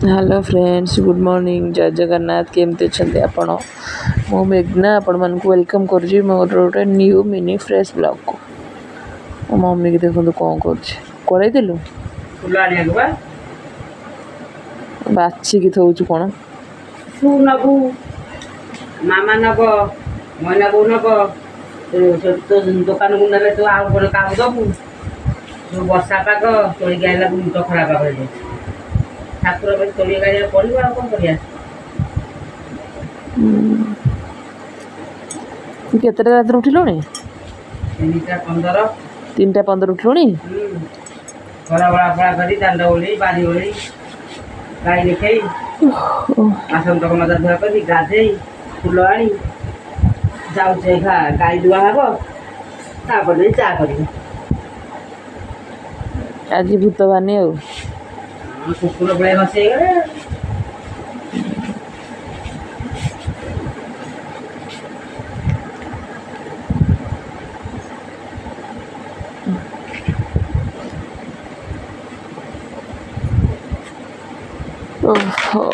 Hello friends, good morning, जय जगन्नाथ। केमती अच्छे आपण? मु मेघना आपण मन को वेलकम करुँची मोर गोटे न्यू मिनी फ्रेश ब्लॉग को। मो मम्मी की देखो कौन कर देलु बाछी की थोचु कौन तू नबू मामा नब मैना बो नब तो दुकान को ना तू आउ गोटे काम दबू जो वर्षा पाग तोड़िक आइला मुंड खराब कर ठाकुर बस तोड़ी गाड़ी पड़ो आ कौन कर केते रात उठिलुणी? 3:15 3:15 उठिलुणी? बड़ा बड़ा बड़ा करी दांड ओली बारी ओली गाई देखे आसन तक मजा धुआ कर गाधे फुल आनी जाऊे गाई धुआ हम तापर चा कर आज भूत बानी आ कुकुर बेले बसई गले ओहो